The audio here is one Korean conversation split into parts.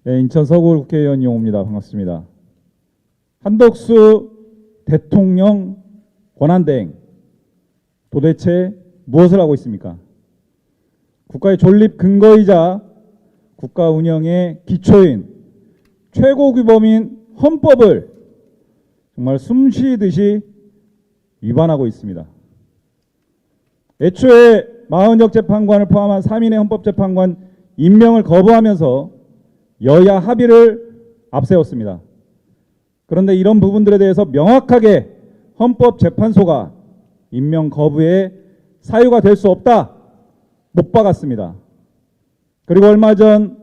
네, 인천 서구 국회의원 이용호입니다. 반갑습니다. 한덕수 대통령 권한대행 도대체 무엇을 하고 있습니까? 국가의 존립 근거이자 국가 운영의 기초인 최고규범인 헌법을 정말 숨쉬듯이 위반하고 있습니다. 애초에 마흔역 재판관을 포함한 3인의 헌법재판관 임명을 거부하면서 여야 합의를 앞세웠습니다. 그런데 이런 부분들에 대해서 명확하게 헌법재판소가 임명 거부의 사유가 될 수 없다 못 박았습니다. 그리고 얼마 전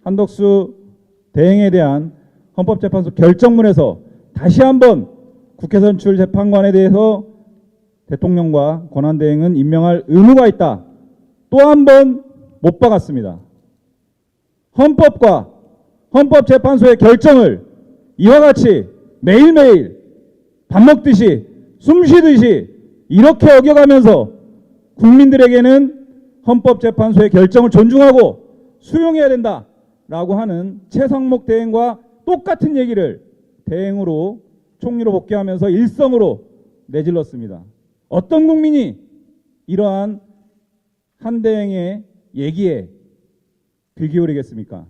한덕수 대행에 대한 헌법재판소 결정문에서 다시 한번 국회 선출 재판관에 대해서 대통령과 권한대행은 임명할 의무가 있다 또 한 번 못 박았습니다. 헌법과 헌법재판소의 결정을 이와 같이 매일매일 밥 먹듯이 숨쉬듯이 이렇게 어겨가면서 국민들에게는 헌법재판소의 결정을 존중하고 수용해야 된다라고 하는 최상목 대행과 똑같은 얘기를 대행으로 총리로 복귀하면서 일성으로 내질렀습니다. 어떤 국민이 이러한 한 대행의 얘기에 귀 기울이겠습니까?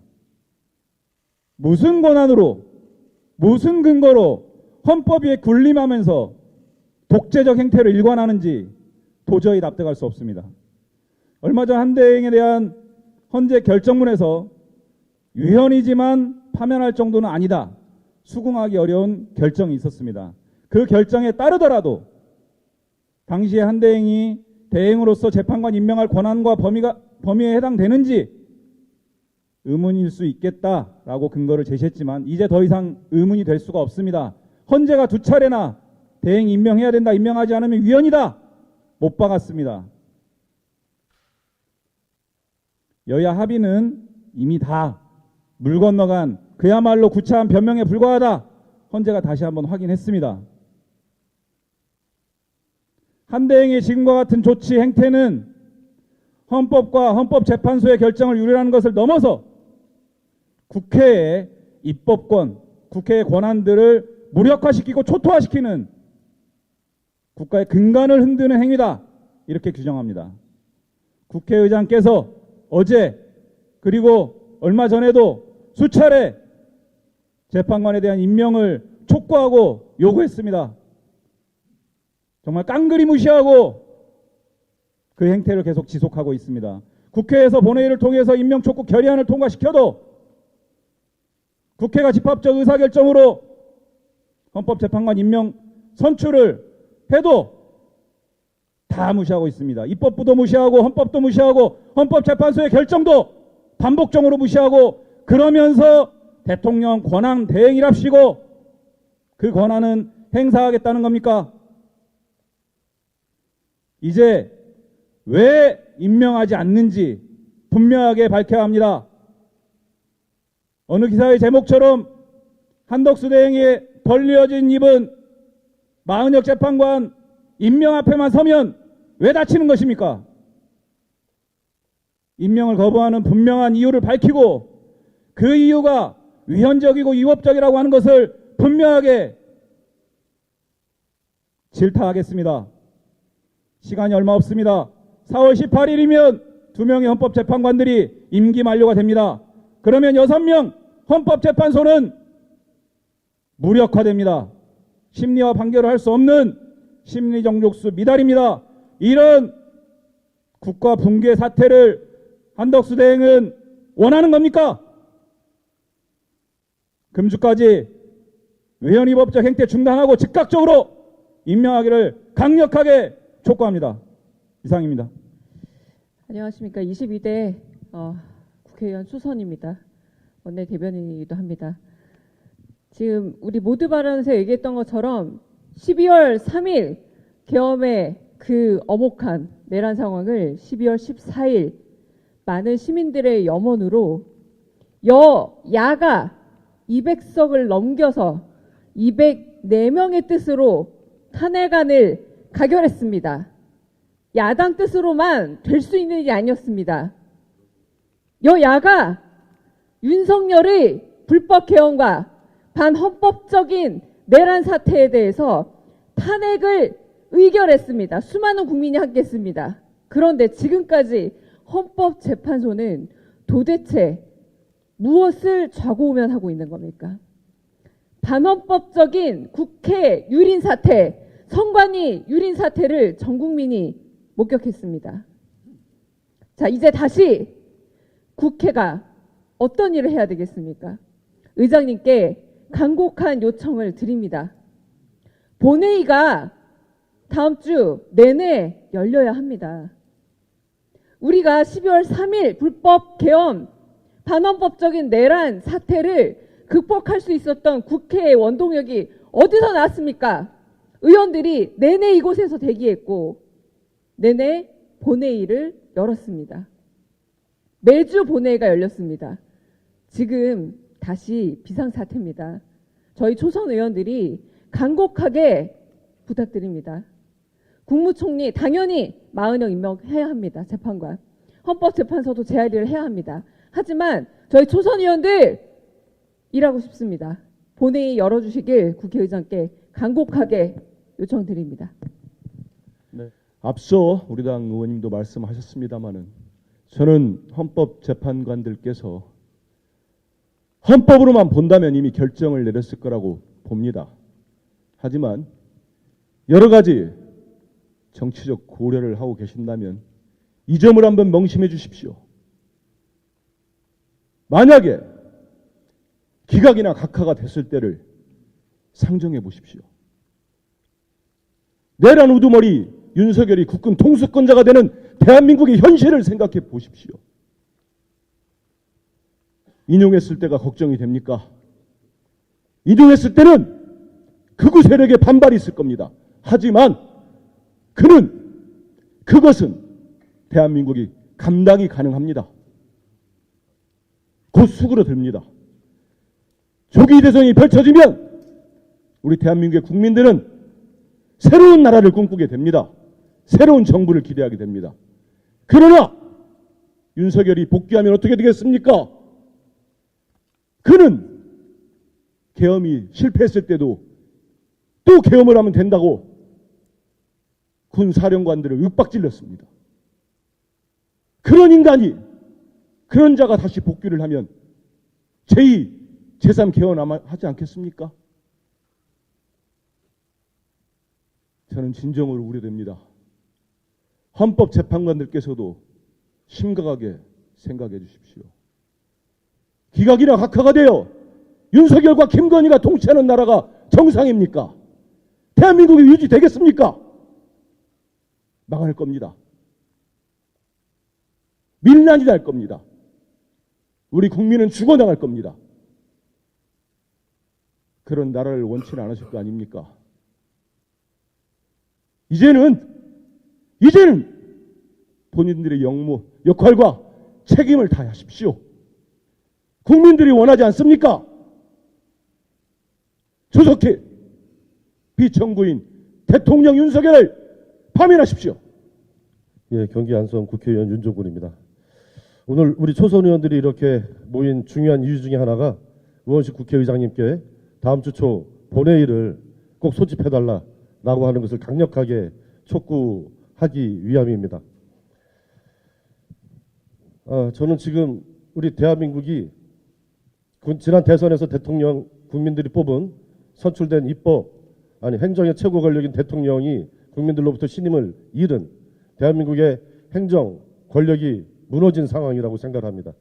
무슨 권한으로, 무슨 근거로 헌법 위에 군림하면서 독재적 행태를 일관하는지 도저히 납득할 수 없습니다. 얼마 전 한 대행에 대한 헌재 결정문에서 유현이지만 파면할 정도는 아니다. 수긍하기 어려운 결정이 있었습니다. 그 결정에 따르더라도 당시에 한 대행이 대행으로서 재판관 임명할 권한과 범위에 해당되는지 의문일 수 있겠다라고 근거를 제시했지만 이제 더 이상 의문이 될 수가 없습니다. 헌재가 2차례나 대행 임명해야 된다, 임명하지 않으면 위헌이다 못 박았습니다. 여야 합의는 이미 다 물 건너간 그야말로 구차한 변명에 불과하다 헌재가 다시 한번 확인했습니다. 한 대행의 지금과 같은 조치 행태는 헌법과 헌법재판소의 결정을 유린하는 것을 넘어서 국회의 입법권, 국회의 권한들을 무력화시키고 초토화시키는 국가의 근간을 흔드는 행위다 이렇게 규정합니다. 국회의장께서 어제 그리고 얼마 전에도 수차례 재판관에 대한 임명을 촉구하고 요구했습니다. 정말 깡그리 무시하고 그 행태를 계속 지속하고 있습니다. 국회에서 본회의를 통해서 임명 촉구 결의안을 통과시켜도 국회가 집합적 의사결정으로 헌법재판관 임명 선출을 해도 다 무시하고 있습니다. 입법부도 무시하고 헌법도 무시하고 헌법재판소의 결정도 반복적으로 무시하고 그러면서 대통령 권한 대행이랍시고 그 권한은 행사하겠다는 겁니까? 이제 왜 임명하지 않는지 분명하게 밝혀야 합니다. 어느 기사의 제목처럼 한덕수 대행의 벌려진 입은 마흔역 재판관 임명 앞에만 서면 왜 다치는 것입니까? 임명을 거부하는 분명한 이유를 밝히고 그 이유가 위헌적이고 위법적이라고 하는 것을 분명하게 질타하겠습니다. 시간이 얼마 없습니다. 4월 18일이면 2명의 헌법재판관들이 임기 만료가 됩니다. 그러면 6명 헌법재판소는 무력화됩니다. 심리와 판결을 할 수 없는 심리정족수 미달입니다. 이런 국가 붕괴 사태를 한덕수 대행은 원하는 겁니까? 금주까지 위헌위법적 행태 중단하고 즉각적으로 임명하기를 강력하게 촉구합니다. 이상입니다. 안녕하십니까. 22대 국회의원 수선입니다. 원내 대변인이기도 합니다. 지금 우리 모두 발언에서 얘기했던 것처럼 12월 3일 계엄의 그 엄혹한 내란 상황을 12월 14일 많은 시민들의 염원으로 여야가 200석을 넘겨서 204명의 뜻으로 탄핵안을 가결했습니다. 야당 뜻으로만 될 수 있는 일이 아니었습니다. 여야가 윤석열의 불법 개헌과 반헌법적인 내란 사태에 대해서 탄핵을 의결했습니다. 수많은 국민이 함께했습니다. 그런데 지금까지 헌법재판소는 도대체 무엇을 좌고우면하고 있는 겁니까? 반헌법적인 국회 유린 사태, 선관위 유린 사태를 전 국민이 목격했습니다. 자, 이제 다시 국회가 어떤 일을 해야 되겠습니까? 의장님께 간곡한 요청을 드립니다. 본회의가 다음 주 내내 열려야 합니다. 우리가 12월 3일 불법 개헌, 반헌법적인 내란 사태를 극복할 수 있었던 국회의 원동력이 어디서 나왔습니까? 의원들이 내내 이곳에서 대기했고 내내 본회의를 열었습니다. 매주 본회의가 열렸습니다. 지금 다시 비상사태입니다. 저희 초선 의원들이 간곡하게 부탁드립니다. 국무총리 당연히 마은영 임명해야 합니다. 재판관. 헌법재판소도 재활의를 해야 합니다. 하지만 저희 초선 의원들 일하고 싶습니다. 본회의 열어주시길 국회의장께 간곡하게 요청드립니다. 네. 앞서 우리 당 의원님도 말씀하셨습니다마는 저는 헌법재판관들께서 헌법으로만 본다면 이미 결정을 내렸을 거라고 봅니다. 하지만 여러 가지 정치적 고려를 하고 계신다면 이 점을 한번 명심해 주십시오. 만약에 기각이나 각하가 됐을 때를 상정해 보십시오. 내란 우두머리 윤석열이 국군 통수권자가 되는 대한민국의 현실을 생각해 보십시오. 인용했을 때가 걱정이 됩니까? 인용했을 때는 극우 세력의 반발이 있을 겁니다. 하지만 그것은 대한민국이 감당이 가능합니다. 곧 수그러듭니다. 조기 대선이 펼쳐지면 우리 대한민국의 국민들은 새로운 나라를 꿈꾸게 됩니다. 새로운 정부를 기대하게 됩니다. 그러나 윤석열이 복귀하면 어떻게 되겠습니까? 그는 계엄이 실패했을 때도 또 계엄을 하면 된다고 군 사령관들을 윽박질렀습니다. 그런 인간이, 그런 자가 다시 복귀를 하면 제2, 제3 개헌 아마 하지 않겠습니까? 저는 진정으로 우려됩니다. 헌법재판관들께서도 심각하게 생각해 주십시오. 기각이나 각하가 되어 윤석열과 김건희가 통치하는 나라가 정상입니까? 대한민국이 유지되겠습니까? 망할 겁니다. 밀란이 날 겁니다. 우리 국민은 죽어나갈 겁니다. 그런 나라를 원치는 않으실 거 아닙니까? 이제는 본인들의 역할과 책임을 다하십시오. 국민들이 원하지 않습니까? 조속히 비청구인 대통령 윤석열을 파면하십시오. 예, 경기 안성 국회의원 윤종군입니다. 오늘 우리 초선 의원들이 이렇게 모인 중요한 이유 중에 하나가 의원실 국회의장님께 다음 주 초 본회의를 꼭 소집해달라라고 하는 것을 강력하게 촉구하기 위함입니다. 저는 지금 우리 대한민국이 지난 대선에서 대통령 국민들이 뽑은 선출된 행정의 최고 권력인 대통령이 국민들로부터 신임을 잃은 대한민국의 행정 권력이 무너진 상황이라고 생각합니다.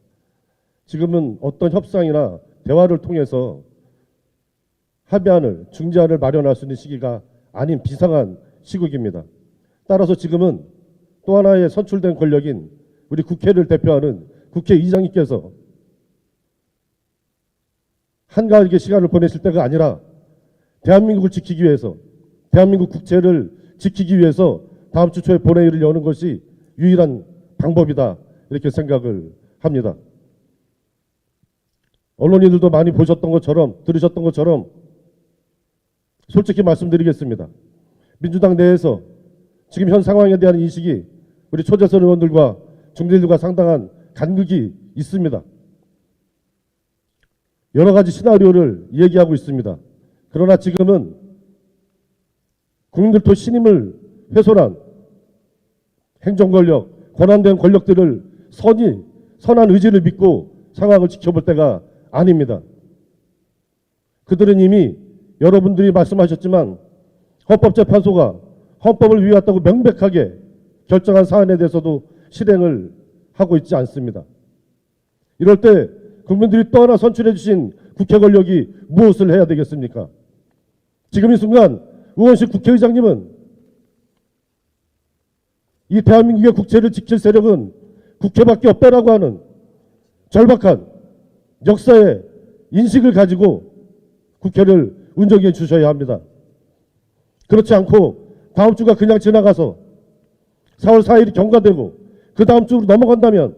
지금은 어떤 협상이나 대화를 통해서 합의안을, 중재안을 마련할 수 있는 시기가 아닌 비상한 시국입니다. 따라서 지금은 또 하나의 선출된 권력인 우리 국회를 대표하는 국회의장님께서 한가하게 시간을 보내실 때가 아니라 대한민국을 지키기 위해서, 대한민국 국채를 지키기 위해서 다음 주 초에 본회의를 여는 것이 유일한 방법이다, 이렇게 생각을 합니다. 언론인들도 많이 보셨던 것처럼, 들으셨던 것처럼 솔직히 말씀드리겠습니다. 민주당 내에서 지금 현 상황에 대한 인식이 우리 초재선 의원들과 중대들과 상당한 간극이 있습니다. 여러 가지 시나리오를 얘기하고 있습니다. 그러나 지금은 국민들도 신임을 훼손한 행정권력, 권한된 권력들을 선한 의지를 믿고 상황을 지켜볼 때가 아닙니다. 그들은 이미 여러분들이 말씀하셨지만 헌법재판소가 헌법을 위반했다고 명백하게 결정한 사안에 대해서도 실행을 하고 있지 않습니다. 이럴 때 국민들이 또 하나 선출해 주신 국회 권력이 무엇을 해야 되겠습니까? 지금 이 순간 의원실 국회의장님은 이 대한민국의 국채를 지킬 세력은 국회밖에 없다라고 하는 절박한 역사의 인식을 가지고 국회를 운영해 주셔야 합니다. 그렇지 않고 다음 주가 그냥 지나가서 4월 4일이 경과되고 그 다음 주로 넘어간다면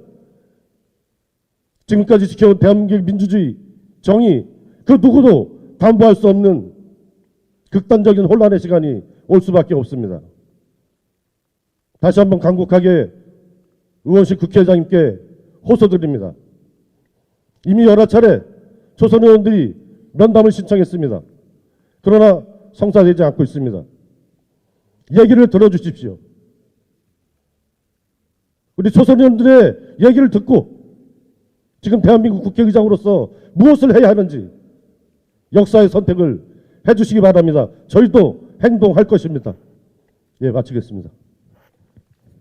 지금까지 지켜온 대한민국 민주주의, 정의, 그 누구도 담보할 수 없는 극단적인 혼란의 시간이 올 수밖에 없습니다. 다시 한번 간곡하게 의원실 국회의장님께 호소드립니다. 이미 여러 차례 초선 의원들이 면담을 신청했습니다. 그러나 성사되지 않고 있습니다. 얘기를 들어주십시오. 우리 초선 의원들의 얘기를 듣고 지금 대한민국 국회의장으로서 무엇을 해야 하는지 역사의 선택을 해주시기 바랍니다. 저희도 행동할 것입니다. 예, 마치겠습니다.